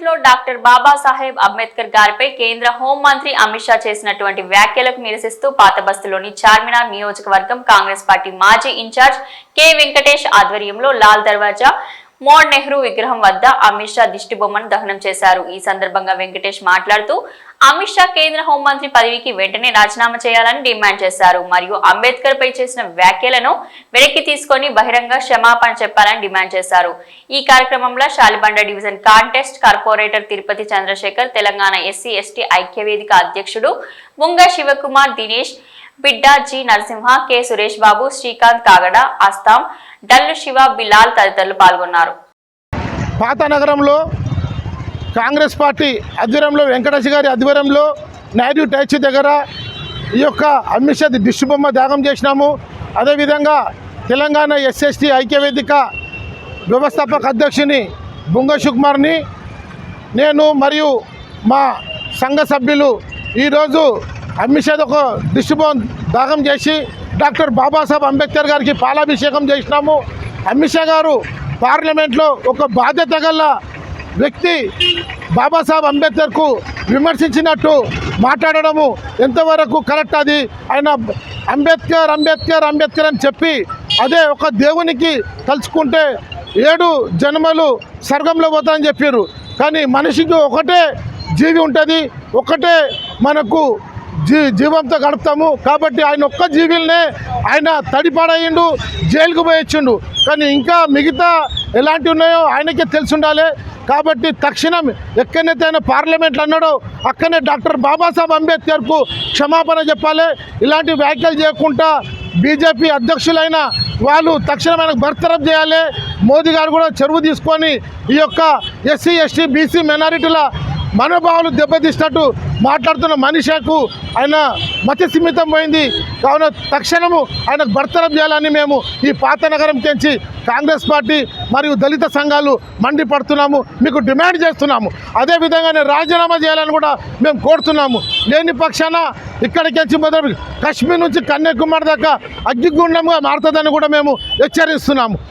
ఆంధ్రప్రదేశ్లో డాక్టర్ బాబాసాహెబ్ అంబేద్కర్ గారిపై కేంద్ర హోంమంత్రి అమిత్ షా చేసినటువంటి వ్యాఖ్యలకు నిరసిస్తూ పాతబస్తీలోని చార్మినార్ నియోజకవర్గం కాంగ్రెస్ పార్టీ మాజీ ఇన్ఛార్జ్ కె వెంకటేష్ ఆధ్వర్యంలో లాల్ దర్వాజా మోడ్ నెహ్రూ విగ్రహం వద్ద అమిత్ షా దిష్టిబొమ్మను దహనం చేశారు. ఈ సందర్భంగా వెంకటేష్ మాట్లాడుతూ అమిత్ షా కేంద్ర హోంమంత్రి పదవికి వెంటనే రాజీనామా చేయాలని డిమాండ్ చేశారు. మరియు అంబేద్కర్ పై చేసిన వ్యాఖ్యలను వెనక్కి తీసుకొని బహిరంగ క్షమాపణ చెప్పాలని డిమాండ్ చేశారు. ఈ కార్యక్రమంలో Shalibanda division contest corporator Tirupati Chandrashekar, Telangana SC ST ఐక్యవేదిక అధ్యక్షుడు ముంగ శివకుమార్, దినేష్, బిడ్డా జి నరసింహ, కె సురేష్ బాబు, శ్రీకాంత్ కాగడ, అస్తాం, డల్లు శివ, బిలాల్ తదితరులు పాల్గొన్నారు. పాత నగరంలో కాంగ్రెస్ పార్టీ ఆధ్వర్యంలో వెంకటేష్ గారి ఆధ్వర్యంలో నాయుడు టైచి దగ్గర ఈ యొక్క అమిత్ షా దిష్టిబొమ్మ దాగం చేసినాము. అదేవిధంగా తెలంగాణ ఎస్ఎస్టీ ఐక్యవేదిక వ్యవస్థాపక అధ్యక్షుని బుంగ శివకుమార్ని నేను మరియు మా సంఘ సభ్యులు ఈరోజు అమిత్ షా ఒక దిష్టిబొమ్మ దాగం చేసి డాక్టర్ బాబాసాహెబ్ అంబేద్కర్ గారికి పాలాభిషేకం చేసినాము. అమిత్ షా గారు పార్లమెంట్లో ఒక బాధ్యత గల వ్యక్తి బాబాసాహెబ్ అంబేద్కర్కు విమర్శించినట్టు మాట్లాడడము ఎంతవరకు కరెక్ట్? అది ఆయన అంబేద్కర్ అంబేద్కర్ అంబేద్కర్ అని చెప్పి అదే ఒక దేవునికి తలుచుకుంటే 7 జన్మలు స్వర్గంలో పోతాయని చెప్పారు. కానీ మనిషికి ఒకటే జీవి ఉంటుంది, ఒకటే మనకు జీవంతో గడుపుతాము. కాబట్టి ఆయన ఒక్క జీవిల్నే ఆయన తడిపాడయ్యిండు, జైలుకు పోయొచ్చిండు. కానీ ఇంకా మిగతా ఎలాంటివి ఉన్నాయో ఆయనకే తెలిసి ఉండాలి. కాబట్టి తక్షణం ఎక్కడైతే ఆయన పార్లమెంట్లో అన్నాడో అక్కడనే డాక్టర్ బాబాసాహెబ్ అంబేద్కర్కు క్షమాపణ చెప్పాలి. ఇలాంటి వ్యాఖ్యలు చేయకుండా బీజేపీ అధ్యక్షులైన వాళ్ళు తక్షణం ఆయనకు బర్తరఫ్ చేయాలి. మోదీ గారు కూడా చెరువు తీసుకొని ఈ యొక్క ఎస్సీ ఎస్టీ బీసీ మైనారిటీల మనోభావాలు దెబ్బతీసినట్టు మాట్లాడుతున్న మనిషికు ఆయన మతి సిమితం పోయింది. కావున తక్షణము ఆయనకు బర్తరఫ్ చేయాలని మేము ఈ పాత నగరం తెంచి కాంగ్రెస్ పార్టీ మరియు దళిత సంఘాలు మండిపడుతున్నాము, మీకు డిమాండ్ చేస్తున్నాము. అదేవిధంగానే రాజీనామా చేయాలని కూడా మేము కోరుతున్నాము. లేని పక్షాన ఇక్కడికి మొదలు కాశ్మీర్ నుంచి కన్యాకుమారి దాకా అగ్గిగుండంగా మారుతుందని కూడా మేము హెచ్చరిస్తున్నాము.